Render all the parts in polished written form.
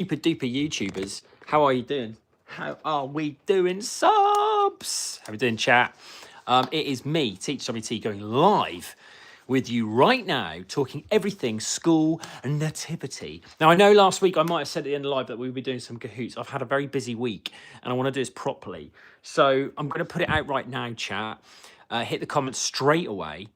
super duper YouTubers. How are you doing? How are we doing, subs? How are we doing, chat? It is me, Teach WT, going live with you right now, talking everything school and nativity. Now, I know last week I might have said at the end of live that we would be doing some cahoots. I've had a very busy week and I want to do this properly. So I'm going to put it out right now, chat. Hit the comments straight away.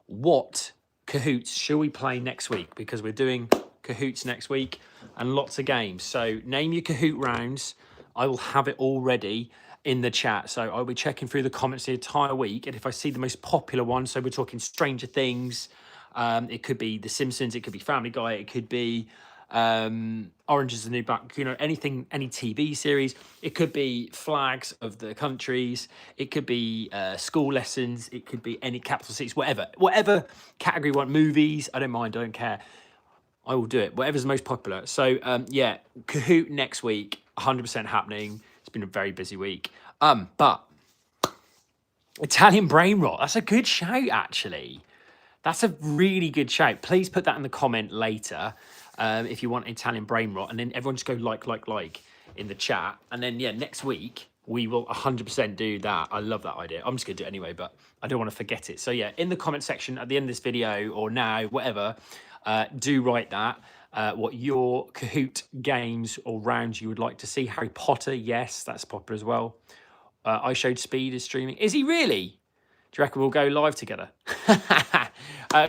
What cahoots shall we play next week? Because we're doing cahoots next week and lots of games. So name your cahoot rounds. I will have it all ready in the chat. So I'll be checking through the comments the entire week. And if I see the most popular one, so we're talking Stranger Things, it could be The Simpsons, it could be Family Guy, it could be Orange is the New Black, you know, anything, any TV series. It could be flags of the countries. It could be school lessons. It could be any capital cities, whatever category you want. Movies, I don't mind, I don't care. I will do it, whatever's the most popular. So yeah, Kahoot next week, 100% happening. It's been a very busy week. But Italian brain rot, that's a good shout, actually. That's a really good shout. Please put that in the comment later if you want Italian brain rot. And then everyone just go like in the chat. And then, yeah, next week, we will 100% do that. I love that idea. I'm just going to do it anyway, but I don't want to forget it. So, yeah, in the comment section at the end of this video or now, whatever, do write that. What your Kahoot games or rounds you would like to see. Harry Potter, yes, that's popular as well. I Showed Speed is streaming. Is he really? Do you reckon we'll go live together?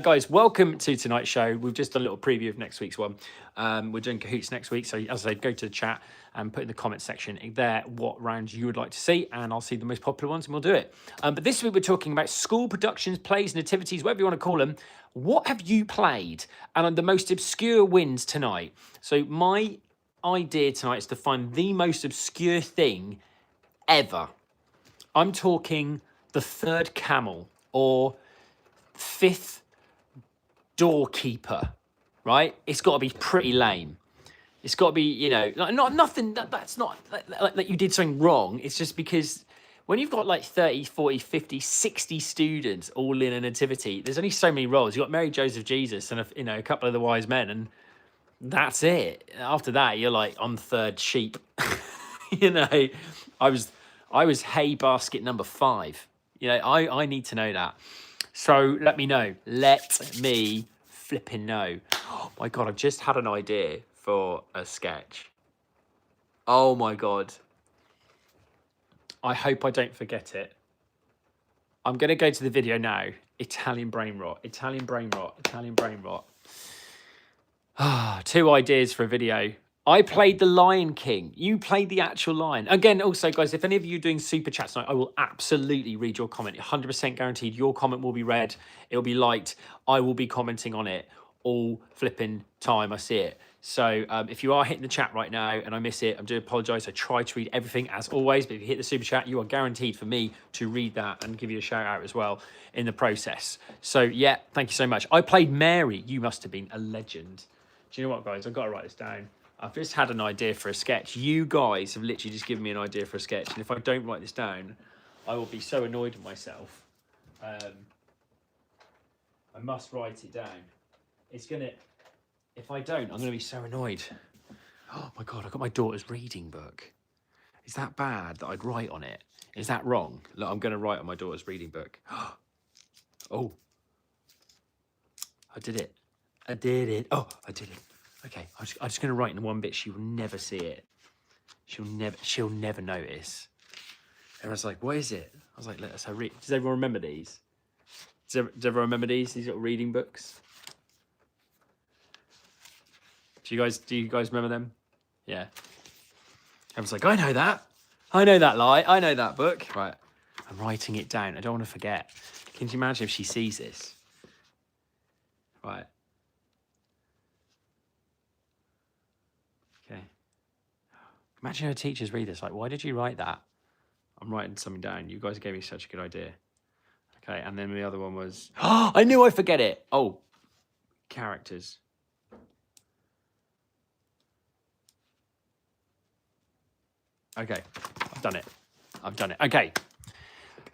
Guys, welcome to tonight's show. We've just done a little preview of next week's one. We're doing Cahoots next week. So as I say, go to the chat and put in the comment section there what rounds you would like to see. And I'll see the most popular ones and we'll do it. But this week we're talking about school productions, plays, nativities, whatever you want to call them. What have you played? And the most obscure wins tonight. So my idea tonight is to find the most obscure thing ever. I'm talking the third camel or fifth doorkeeper, right? It's got to be pretty lame. It's got to be, you know, not nothing that's not like you did something wrong. It's just because when you've got like 30, 40, 50, 60 students all in a nativity, there's only so many roles. You've got Mary, Joseph, Jesus, and a couple of the wise men, and that's it. After that, you're like on third sheep. You know, I was hay basket number 5. You know, I need to know that. So let me know. Let me flipping know. Oh my God, I've just had an idea for a sketch. Oh my God. I hope I don't forget it. I'm going to go to the video now. Italian brain rot. Italian brain rot. Italian brain rot. 2 ideas for a video. I played the Lion King. You played the actual lion. Again, also, guys, if any of you are doing super chats tonight, I will absolutely read your comment. 100% guaranteed your comment will be read. It will be liked. I will be commenting on it all flipping time I see it. So if you are hitting the chat right now and I miss it, I do apologise. I try to read everything as always, but if you hit the super chat, you are guaranteed for me to read that and give you a shout out as well in the process. So yeah, thank you so much. I played Mary. You must have been a legend. Do you know what, guys? I've got to write this down. I've just had an idea for a sketch. You guys have literally just given me an idea for a sketch. And if I don't write this down, I will be so annoyed with myself. I must write it down. It's going to... If I don't, I'm going to be so annoyed. Oh, my God, I've got my daughter's reading book. Is that bad that I'd write on it? Is that wrong? Look, I'm going to write on my daughter's reading book. Oh. I did it. I did it. Oh, I did it. Okay, I'm just going to write in one bit. She will never see it. She'll never notice. Everyone's like, what is it? I was like, let's have read. Does everyone remember these? Does everyone remember these little reading books? Do you guys remember them? Yeah. Everyone's like, I know that. I know that lie. I know that book. Right. I'm writing it down. I don't want to forget. Can you imagine if she sees this? Right. Okay. Imagine her teachers read this. Like, why did you write that? I'm writing something down. You guys gave me such a good idea. Okay, and then the other one was... Oh, I knew I'd forget it. Oh, characters. Okay, I've done it. Okay.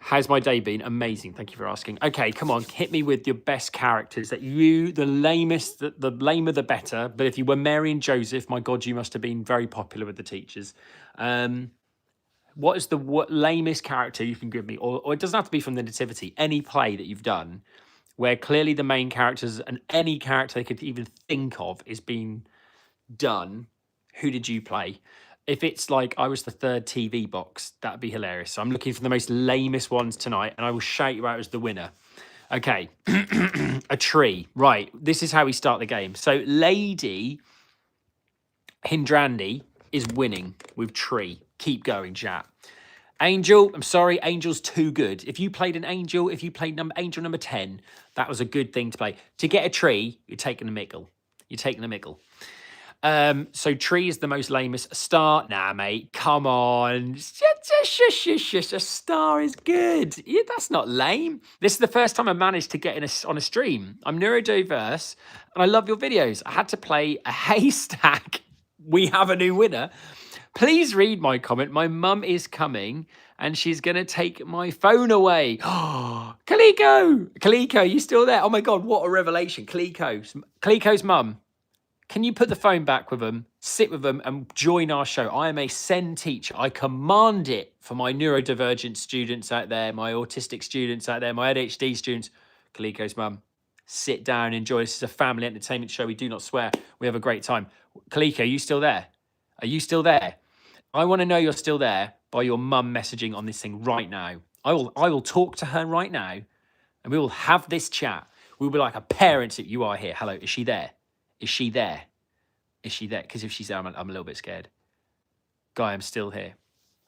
How's my day been? Amazing. Thank you for asking. Okay, come on, hit me with your best characters that you, the lamest, the lamer the better. But if you were Mary and Joseph, my God, you must have been very popular with the teachers. What is the lamest character you can give me? Or it doesn't have to be from the Nativity, any play that you've done where clearly the main characters and any character they could even think of is being done. Who did you play? If it's like I was the third TV box, that'd be hilarious. So I'm looking for the most lamest ones tonight, and I will shout you out as the winner. Okay, a tree. Right, this is how we start the game. So Lady Hindrandi is winning with tree. Keep going, chat. Angel, I'm sorry, Angel's too good. If you played an angel, if you played angel number 10, that was a good thing to play. To get a tree, you're taking a mickle. You're taking a mickle. So tree is the most lamest. Star, nah, mate, come on. A star is good. Yeah, that's not lame. This is the first time I managed to get in on a stream. I'm neurodiverse, and I love your videos. I had to play a haystack. We have a new winner. Please read my comment. My mum is coming and she's going to take my phone away. Oh, Kaliko, you still there? Oh my God, what a revelation. Kaliko's mum. Can you put the phone back with them, sit with them and join our show? I am a SEN teacher. I command it for my neurodivergent students out there, my autistic students out there, my ADHD students. Kaliko's mum, sit down, enjoy. This is a family entertainment show. We do not swear. We have a great time. Kaliko, are you still there? Are you still there? I want to know you're still there by your mum messaging on this thing right now. I will talk to her right now and we will have this chat. We'll be like a parent that you are here. Hello, is she there? Is she there? Is she there? Because if she's there, I'm a little bit scared. Guy, I'm still here.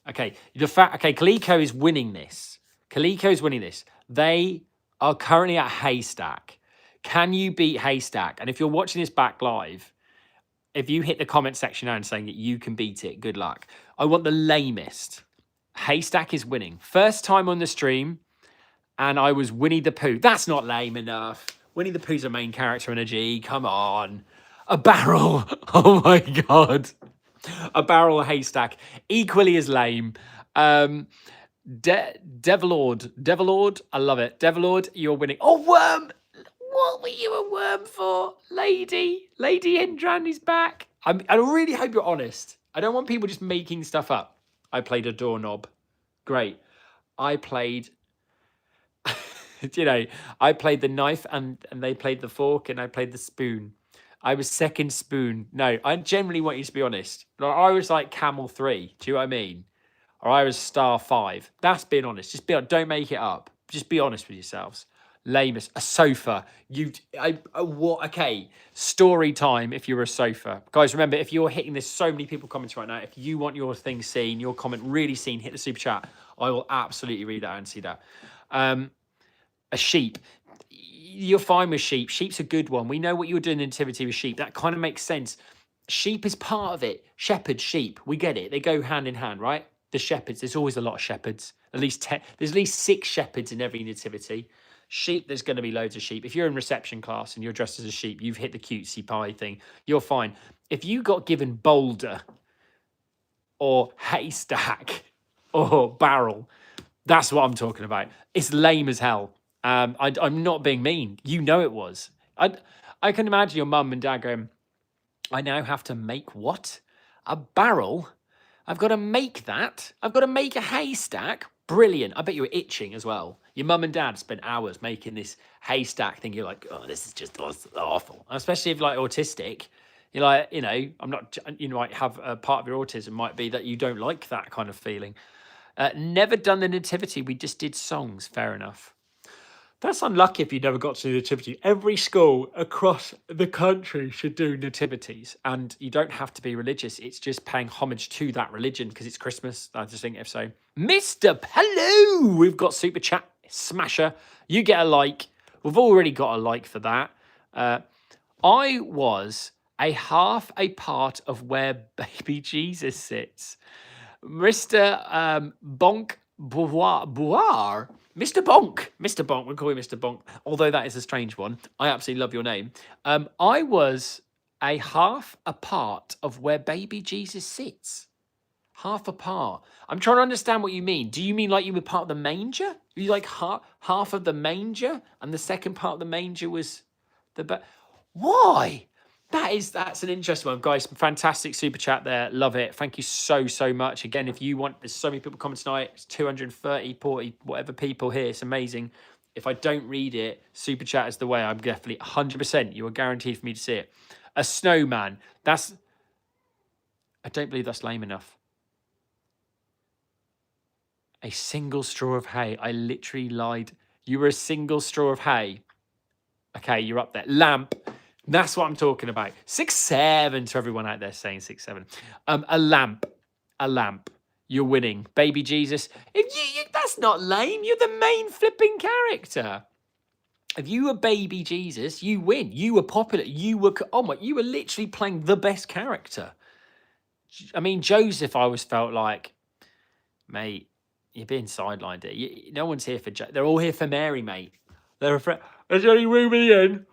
Okay, Kaliko is winning this. Kaliko is winning this. They are currently at Haystack. Can you beat Haystack? And if you're watching this back live, if you hit the comment section now and saying that you can beat it, good luck. I want the lamest. Haystack is winning. First time on the stream, and I was Winnie the Pooh. That's not lame enough. Winnie the Pooh's a main character in a G. Come on. A barrel. Oh my God. A barrel, a haystack. Equally as lame. Devilord. I love it. Devilord, you're winning. Oh, worm. What were you a worm for? Lady Hindrandy's back. I really hope you're honest. I don't want people just making stuff up. I played a doorknob. Great. I played... I played the knife and they played the fork and I played the spoon. I was second spoon. No, I generally want you to be honest. I was like camel 3. Do you know what I mean? Or I was star 5. That's being honest. Just be honest. Don't make it up. Just be honest with yourselves. Lamest. A sofa. What? Okay. Story time if you're a sofa. Guys, remember, if you're hitting this, so many people commenting right now. If you want your thing seen, your comment really seen, hit the super chat. I will absolutely read that and see that. A sheep. You're fine with sheep. Sheep's a good one. We know what you were doing in Nativity with sheep. That kind of makes sense. Sheep is part of it. Shepherd, sheep. We get it. They go hand in hand, right? The shepherds. There's always a lot of shepherds. There's at least 6 shepherds in every nativity. Sheep, there's going to be loads of sheep. If you're in reception class and you're dressed as a sheep, you've hit the cutesy pie thing. You're fine. If you got given boulder or haystack or barrel, that's what I'm talking about. It's lame as hell. I'm not being mean. You know it was. I can imagine your mum and dad going, I now have to make what? A barrel? I've got to make that? I've got to make a haystack? Brilliant. I bet you were itching as well. Your mum and dad spent hours making this haystack thing. You're like, oh, this is just awful. Especially if you're like autistic. You're like, I'm not, you might have a part of your autism might be that you don't like that kind of feeling. Never done the nativity. We just did songs. Fair enough. That's unlucky if you never got to the nativity. Every school across the country should do nativities, and you don't have to be religious. It's just paying homage to that religion because it's Christmas. I just think if so. Mr. Hello, we've got super chat smasher. You get a like. We've already got a like for that. I was half a part of where baby Jesus sits. Mr. Bonk Boire. Mr. Bonk, we'll call him Mr. Bonk, although that is a strange one. I absolutely love your name. I was a half a part of where baby Jesus sits. Half a part. I'm trying to understand what you mean. Do you mean like you were part of the manger? You like half of the manger, and the second part of the manger was the. Why? That's an interesting one, guys. Fantastic super chat there. Love it. Thank you so much. Again, if you want, there's so many people coming tonight. It's 230, 40, whatever people here. It's amazing. If I don't read it, super chat is the way. I'm definitely 100%. You are guaranteed for me to see it. A snowman. I don't believe that's lame enough. A single straw of hay. I literally lied. You were a single straw of hay. Okay, you're up there. Lamp. That's what I'm talking about. 6'7" to everyone out there saying 6'7". A lamp. A lamp. You're winning. Baby Jesus. If that's not lame. You're the main flipping character. If you were Baby Jesus, you win. You were popular. You were literally playing the best character. I mean, Joseph, I always felt like, mate, you're being sidelined here. No one's here for They're all here for Mary, mate. They're afraid. There's only room in the end.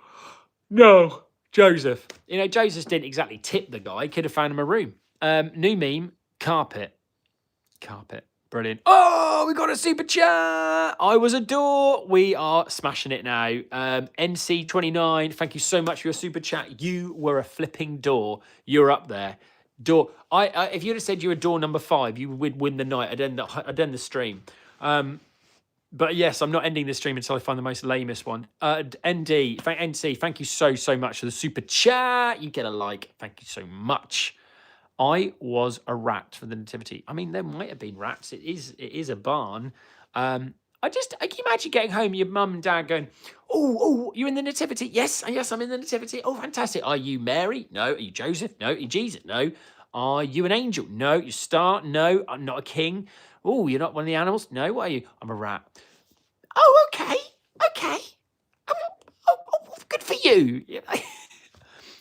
No, Joseph. You know, Joseph didn't exactly tip the guy. Could have found him a room. New meme, carpet. Carpet. Brilliant. Oh, we got a super chat. I was a door. We are smashing it now. NC29, thank you so much for your super chat. You were a flipping door. You're up there. Door. If you'd have said you were door number 5, you would win the night. I'd end the stream. But yes, I'm not ending the stream until I find the most lamest one. NC, thank you so much for the super chat. You get a like. Thank you so much. I was a rat for the nativity. I mean, there might have been rats. It is a barn. I can you imagine getting home, your mum and dad going, oh, you're in the nativity? Yes, I'm in the nativity. Oh, fantastic. Are you Mary? No. Are you Joseph? No. Are you Jesus? No. Are you an angel? No. You star? No. I'm not a king. Oh, you're not one of the animals? No. What are you? I'm a rat. Oh, okay. Oh, good for you.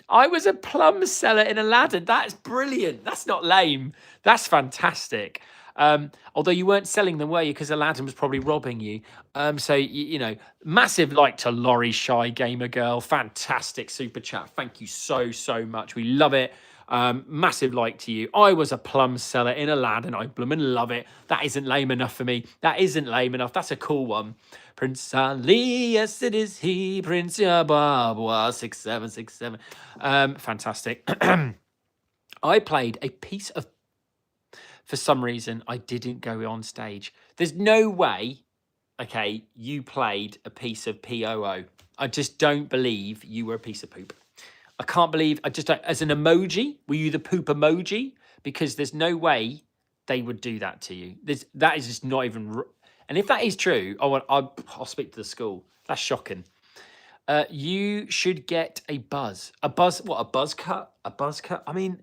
I was a plum seller in Aladdin. That's brilliant. That's not lame. That's fantastic. Although you weren't selling them, were you? Because Aladdin was probably robbing you. So, you know, massive like to Laurie Shy Gamer Girl. Fantastic super chat. Thank you so much. We love it. Massive like to you. I was a plum seller in Aladdin. I bloomin' love it. That isn't lame enough for me. That isn't lame enough. That's a cool one. Prince Ali, yes it is he. Prince Yababa, 6767. Fantastic. I played a piece of... For some reason, I didn't go on stage. There's no way, okay, you played a piece of POO. I just don't believe you were a piece of poop. I can't believe, as an emoji, were you the poop emoji? Because there's no way they would do that to you. That is just not even, and if that is true, I'll speak to the school. That's shocking. You should get a buzz. A buzz, what, a buzz cut? A buzz cut? I mean,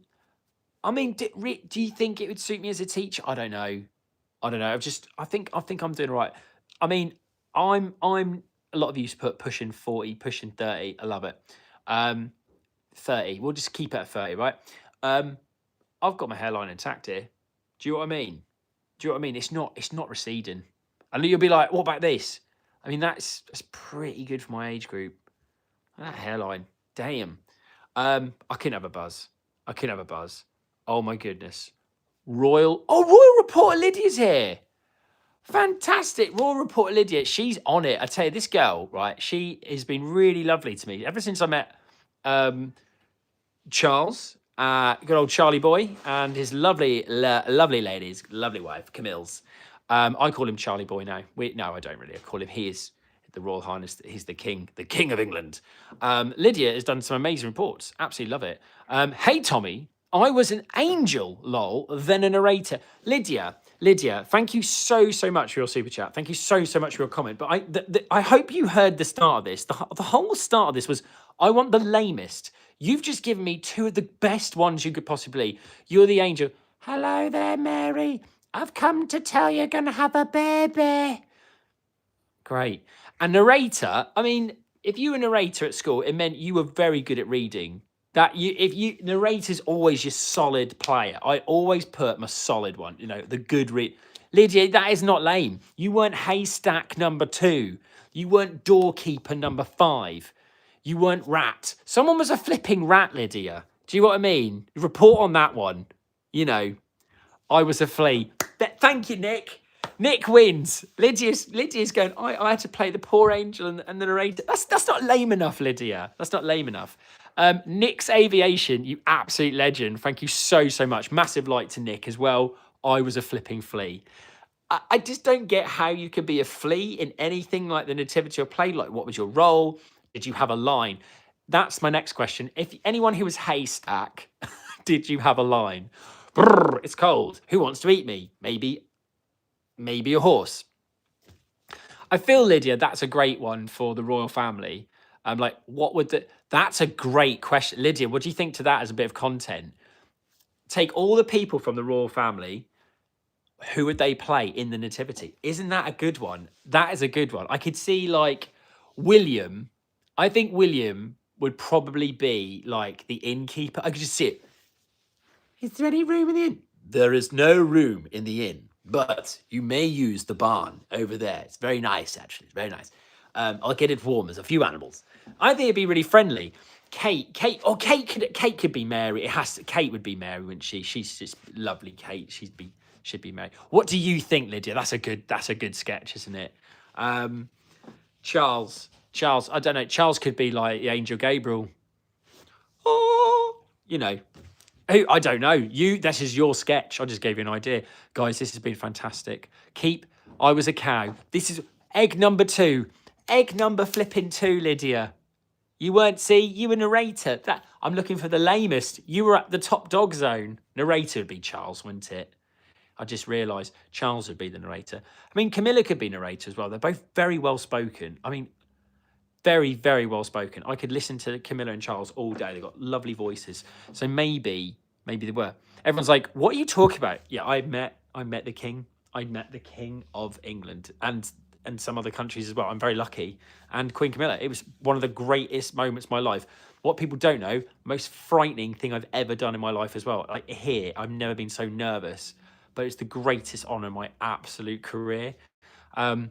do you think it would suit me as a teacher? I don't know. I think I'm doing all right. I mean, I'm, a lot of you put pushing 40, pushing 30. I love it. 30. We'll just keep it at 30, right? I've got my hairline intact here. Do you know what I mean? It's not receding. I know you'll be like, what about this? I mean, that's pretty good for my age group. That hairline, damn. I couldn't have a buzz. Oh my goodness. Royal Reporter Lydia's here. Fantastic. Royal Reporter Lydia, she's on it. I tell you, this girl, right, she has been really lovely to me. Ever since I met Charles, good old Charlie boy, and his lovely ladies, lovely wife, Camille's. I call him Charlie boy now. No, I don't really. I call him, he is the Royal Highness. He's the king of England. Lydia has done some amazing reports. Absolutely love it. Hey, Tommy, I was an angel, lol, then a narrator. Lydia, thank you so much for your super chat. Thank you so much for your comment. But I hope you heard the start of this. The whole start of this was, I want the lamest. You've just given me 2 of the best ones you could possibly. You're the angel. Hello there, Mary. I've come to tell you you're going to have a baby. Great. And narrator, I mean, if you were a narrator at school, it meant you were very good at reading. Narrator's always your solid player. I always put my solid one, you know, the good read. Lydia, that is not lame. You weren't haystack number 2. You weren't doorkeeper number 5. You weren't rat. Someone was a flipping rat, Lydia. Do you know what I mean? Report on that one. You know, I was a flea. Thank you, Nick. Nick wins. Lydia's going, I had to play the poor angel and the narrator. That's not lame enough, Lydia. That's not lame enough. Nick's Aviation, you absolute legend. Thank you so, so much. Massive like to Nick as well. I was a flipping flea. I just don't get how you could be a flea in anything like the nativity or play. Like, what was your role? Did you have a line? That's my next question. If anyone who was haystack, did you have a line? Brrr, it's cold. Who wants to eat me? Maybe a horse. I feel, Lydia, that's a great one for the royal family. Like, what would that's a great question. Lydia, what do you think to that as a bit of content? Take all the people from the royal family. Who would they play in the nativity? Isn't that a good one? That is a good one. I could see like William. I think William would probably be like the innkeeper. I could just see it. Is there any room in the inn? There is no room in the inn, but you may use the barn over there. It's very nice, actually. It's very nice. I'll get it warm. There's a few animals. I think it'd be really friendly. Kate could be Mary. Kate would be Mary, wouldn't she? She's just lovely. Kate. Should be Mary. What do you think, Lydia? That's a good sketch, isn't it? Charles. I don't know. Charles could be like the Angel Gabriel. Oh, you know. I don't know. This is your sketch. I just gave you an idea. Guys, this has been fantastic. I was a cow. This is egg number 2. Egg number flipping 2, Lydia. You were narrator. I'm looking for the lamest. You were at the top dog zone. Narrator would be Charles, wouldn't it? I just realised Charles would be the narrator. I mean, Camilla could be narrator as well. They're both very well spoken. I mean, very, very well spoken. I could listen to Camilla and Charles all day. They've got lovely voices. So maybe they were. Everyone's like, what are you talking about? Yeah, I met the king. I met the king of England and some other countries as well. I'm very lucky. And Queen Camilla, it was one of the greatest moments of my life. What people don't know, most frightening thing I've ever done in my life as well. Like here, I've never been so nervous, but it's the greatest honour in my absolute career. To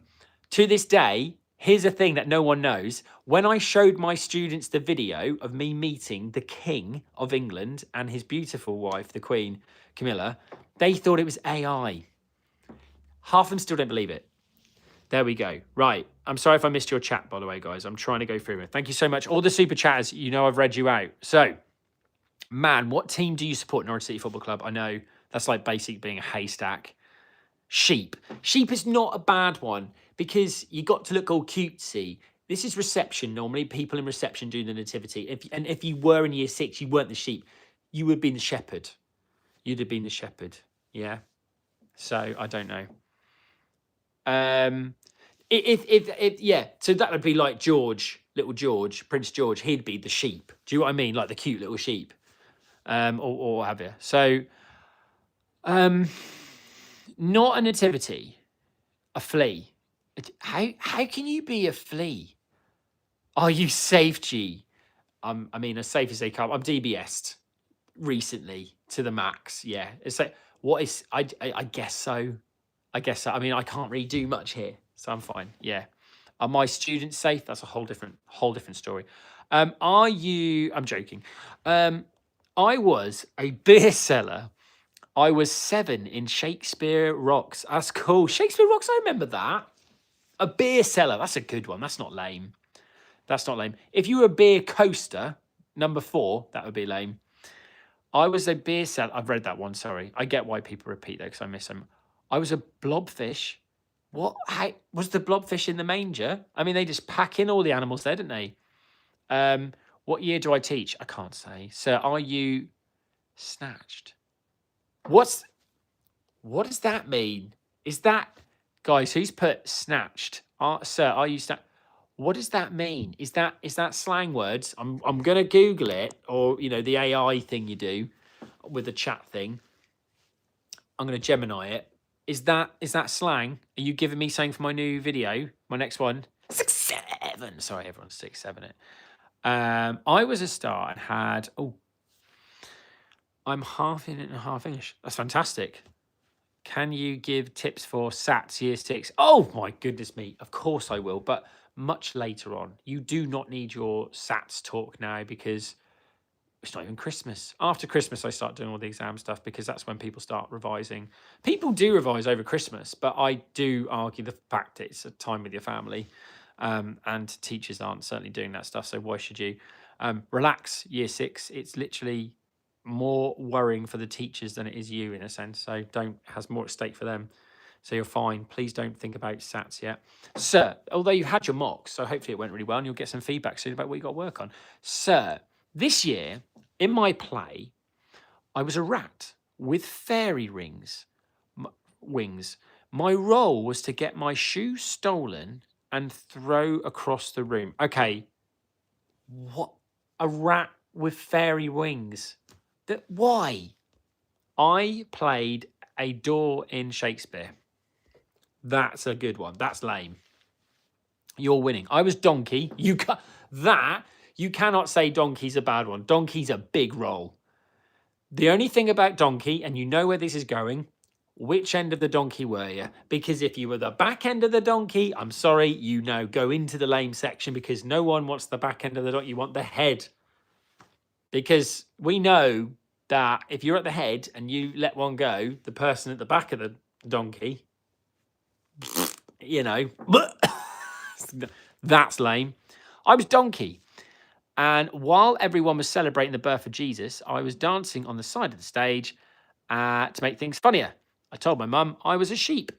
this day, here's a thing that no one knows. When I showed my students the video of me meeting the King of England and his beautiful wife, the Queen Camilla, they thought it was AI. Half of them still don't believe it. There we go. Right. I'm sorry if I missed your chat, by the way, guys. I'm trying to go through it. Thank you so much. All the super chatters, I've read you out. So, man, what team do you support? Norwich City Football Club. I know that's like basic being a haystack. Sheep. Sheep is not a bad one because you got to look all cutesy. This is reception. Normally, people in reception do the nativity. If you were in year 6, you weren't the sheep. You would have been the shepherd. You'd have been the shepherd. Yeah. So I don't know. So that would be like George, little George, Prince George. He'd be the sheep. Do you know what I mean? Like the cute little sheep, or what have you. So, not a nativity, a flea. How can you be a flea? Are you safe, G? I mean, as safe as they come. I'm DBS'd recently to the max. Yeah, it's like what is? I guess so. I guess so. I mean, I can't really do much here, so I'm fine. Yeah. Are my students safe? That's a whole different story. Are you? I'm joking. I was a beer seller. I was 7 in Shakespeare Rocks. That's cool. Shakespeare Rocks. I remember that. A beer seller. That's a good one. That's not lame. That's not lame. If you were a beer coaster, number 4, that would be lame. I was a beer seller. I've read that one. Sorry. I get why people repeat that because I miss them. I was a blobfish. What? How, was the blobfish in the manger? I mean, they just pack in all the animals there, didn't they? What year do I teach? I can't say. So are you snatched? What does that mean? Is that, guys, who's put snatched? Sir, are you snatched? What does that mean? Is that slang words? I'm gonna Google it, or the AI thing you do with the chat thing. I'm gonna Gemini it. Is that slang? Are you giving me something for my new video? My next one? 6, 7. Sorry, everyone's 6, 7 it. I was a star and had I'm half in it and half English. That's fantastic. Can you give tips for SATs year 6? Oh my goodness me. Of course I will, but much later on. You do not need your SATs talk now because it's not even Christmas. After Christmas, I start doing all the exam stuff because that's when people start revising. People do revise over Christmas, but I do argue the fact that it's a time with your family, and teachers aren't certainly doing that stuff. So why should you? Relax, year six. It's literally more worrying for the teachers than it is you in a sense. So don't has more at stake for them. So you're fine. Please don't think about SATs yet. Sir, although you've had your mocks, so hopefully it went really well and you'll get some feedback soon about what you got to work on. Sir, this year, in my play, I was a rat with fairy wings. My role was to get my shoe stolen and throw across the room. Okay, what? A rat with fairy wings? Why? I played a door in Shakespeare. That's a good one. That's lame. You're winning. I was Donkey. You cannot say Donkey's a bad one. Donkey's a big role. The only thing about Donkey, and you know where this is going, which end of the donkey were you? Because if you were the back end of the donkey, I'm sorry, go into the lame section because no one wants the back end of the donkey. You want the head. Because we know that if you're at the head and you let one go, the person at the back of the donkey, that's lame. I was Donkey. And while everyone was celebrating the birth of Jesus, I was dancing on the side of the stage to make things funnier. I told my mum I was a sheep.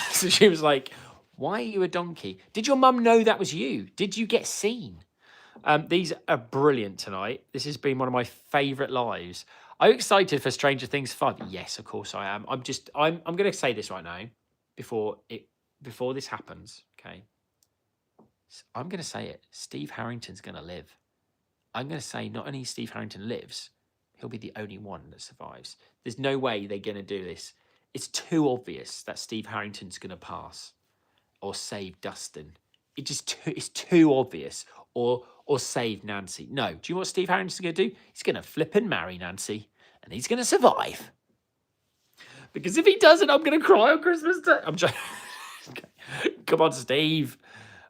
So she was like, why are you a donkey? Did your mum know that was you? Did you get seen? These are brilliant tonight. This has been one of my favourite lives. Are you excited for Stranger Things 5? Yes, of course I am. I'm going to say this right now before this happens, okay? I'm going to say it. Steve Harrington's going to live. I'm going to say not only Steve Harrington lives, he'll be the only one that survives. There's no way they're going to do this. It's too obvious that Steve Harrington's going to pass or save Dustin. It's too obvious. Or save Nancy. No. Do you know what Steve Harrington's going to do? He's going to flip and marry Nancy. And he's going to survive. Because if he doesn't, I'm going to cry on Christmas Day. I'm joking. Come on, Steve.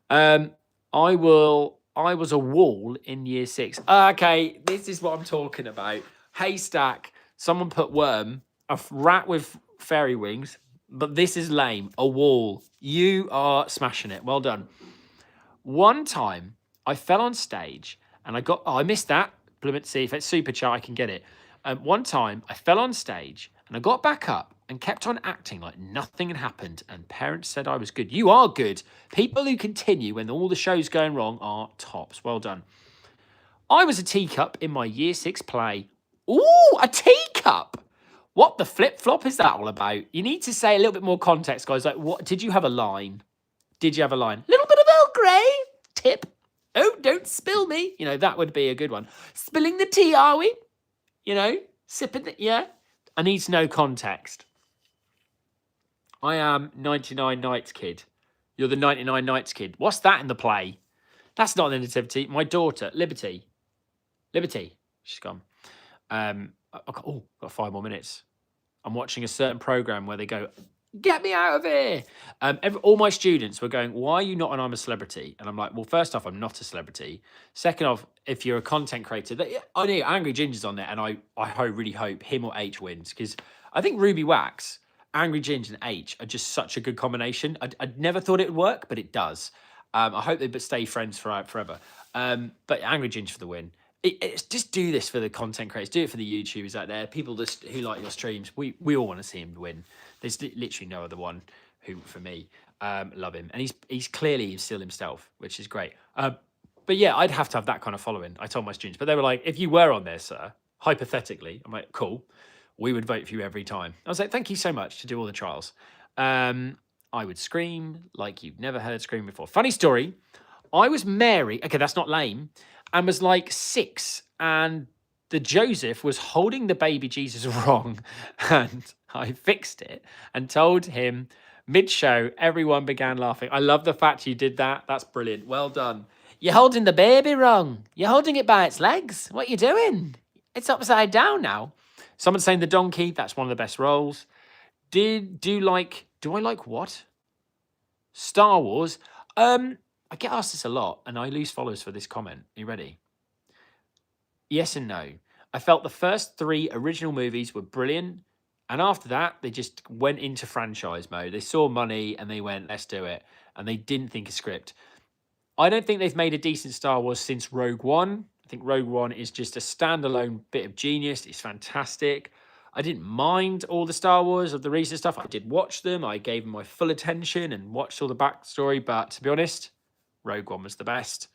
I was a wall in year 6. Okay, this is what I'm talking about. Haystack. Someone put worm. A rat with fairy wings. But this is lame. A wall. You are smashing it. Well done. One time, I fell on stage and I missed that. See if it's super chat, I can get it. One time, I fell on stage and I got back up and kept on acting like nothing had happened. And parents said I was good. You are good. People who continue when all the show's going wrong are tops. Well done. I was a teacup in my year 6 play. Ooh, a teacup. What the flip-flop is that all about? You need to say a little bit more context, guys. Like, what did you have a line? Did you have a line? Little bit of Earl Grey tip. Oh, don't spill me. That would be a good one. Spilling the tea, are we? Sipping the, yeah. I need to know context. I am 99 Nights Kid. You're the 99 Nights Kid. What's that in the play? That's not the nativity. My daughter, Liberty. She's gone. Got 5 more minutes. I'm watching a certain program where they go, get me out of here. All my students were going, why are you not an I'm a Celebrity? And I'm like, well, first off, I'm not a celebrity. Second off, if you're a content creator, I know Angry Ginger's on there, and I really hope him or H wins, because I think Ruby Wax, Angry Ginger, and H are just such a good combination. I never thought it would work, but it does. I hope they stay friends forever. But Angry Ginger for the win. It's just do this for the content creators. Do it for the YouTubers out there. People who like your streams. We all want to see him win. There's literally no other one who, for me, love him. And he's clearly still himself, which is great. But yeah, I'd have to have that kind of following. I told my students. But they were like, if you were on there, sir, hypothetically, I'm like, cool. We would vote for you every time. I was like, thank you so much to do all the trials. I would scream like you've never heard scream before. Funny story. I was Mary. Okay, that's not lame. And was like 6, and the Joseph was holding the baby Jesus wrong, and I fixed it and told him mid-show. Everyone began laughing. I love the fact you did that. That's brilliant. Well done. You're holding the baby wrong. You're holding it by its legs. What are you doing? It's upside down now. Someone's saying the donkey. That's one of the best roles. Do I like what? Star Wars. I get asked this a lot, and I lose followers for this comment. Are you ready? Yes and no. I felt the first 3 original movies were brilliant. And after that, they just went into franchise mode. They saw money and they went, let's do it. And they didn't think a script. I don't think they've made a decent Star Wars since Rogue One. I think Rogue One is just a standalone bit of genius. It's fantastic. I didn't mind all the Star Wars of the recent stuff. I did watch them. I gave them my full attention and watched all the backstory. But to be honest, Rogue One was the best.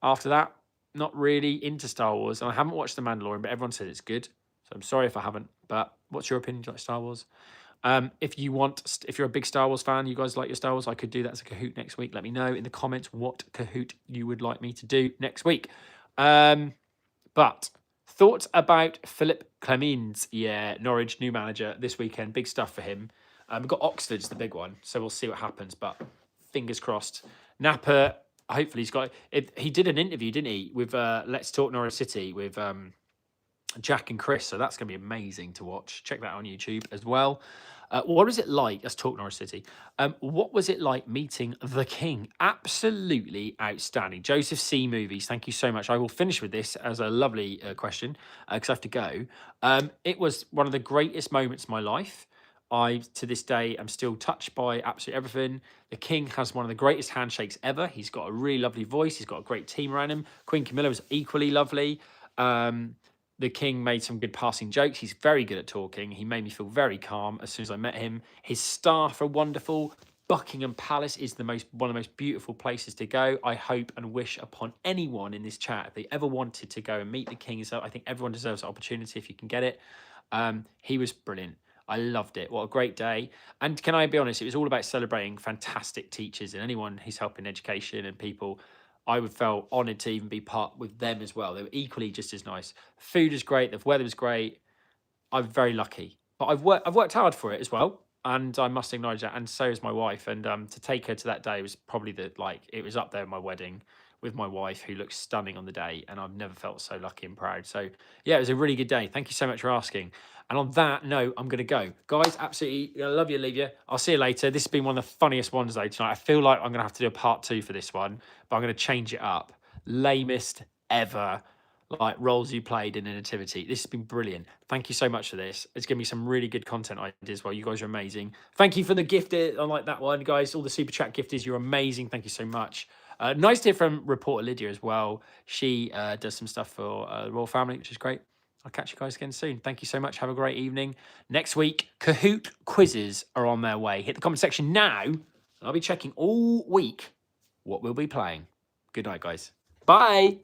After that, not really into Star Wars. And I haven't watched The Mandalorian, but everyone said it's good. So I'm sorry if I haven't. But what's your opinion on Star Wars? If you're a big Star Wars fan, you guys like your Star Wars, I could do that as a Kahoot next week. Let me know in the comments what Kahoot you would like me to do next week. But thoughts about Philip Clemens? Yeah, Norwich, new manager this weekend. Big stuff for him. We've got Oxford's the big one, so we'll see what happens. But fingers crossed. Napa, hopefully he's got it. He did an interview, didn't he, with Let's Talk Norwich City with Jack and Chris. So that's going to be amazing to watch. Check that out on YouTube as well. What was it like? Let's talk Norwich City. What was it like meeting the King? Absolutely outstanding. Joseph C. Movies, thank you so much. I will finish with this as a lovely question because I have to go. It was one of the greatest moments of my life. I, to this day, am still touched by absolutely everything. The King has one of the greatest handshakes ever. He's got a really lovely voice. He's got a great team around him. Queen Camilla was equally lovely. The King made some good passing jokes. He's very good at talking. He made me feel very calm as soon as I met him. His staff are wonderful. Buckingham Palace is one of the most beautiful places to go. I hope and wish upon anyone in this chat, if they ever wanted to go and meet the King, so I think everyone deserves that opportunity if you can get it. He was brilliant. I loved it. What a great day. And can I be honest, it was all about celebrating fantastic teachers and anyone who's helping education and people. I would felt honoured to even be part with them as well. They were equally just as nice. Food was great. The weather was great. I'm very lucky, but I've worked hard for it as well, and I must acknowledge that. And so is my wife. And to take her to that day was probably it was up there with my wedding with my wife, who looks stunning on the day, and I've never felt so lucky and proud. So yeah, it was a really good day. Thank you so much for asking. And on that note, I'm going to go. Guys, absolutely, I love you, leave you. I'll see you later. This has been one of the funniest ones, though, tonight. I feel like I'm going to have to do a part 2 for this one, but I'm going to change it up. Lamest ever, like, roles you played in a nativity. This has been brilliant. Thank you so much for this. It's given me some really good content ideas as well. You guys are amazing. Thank you for the gift. I like that one, guys. All the super chat gifters, you're amazing. Thank you so much. Nice to hear from reporter Lydia as well. She does some stuff for the royal family, which is great. I'll catch you guys again soon. Thank you so much. Have a great evening. Next week, Kahoot quizzes are on their way. Hit the comment section now, and I'll be checking all week what we'll be playing. Good night, guys. Bye.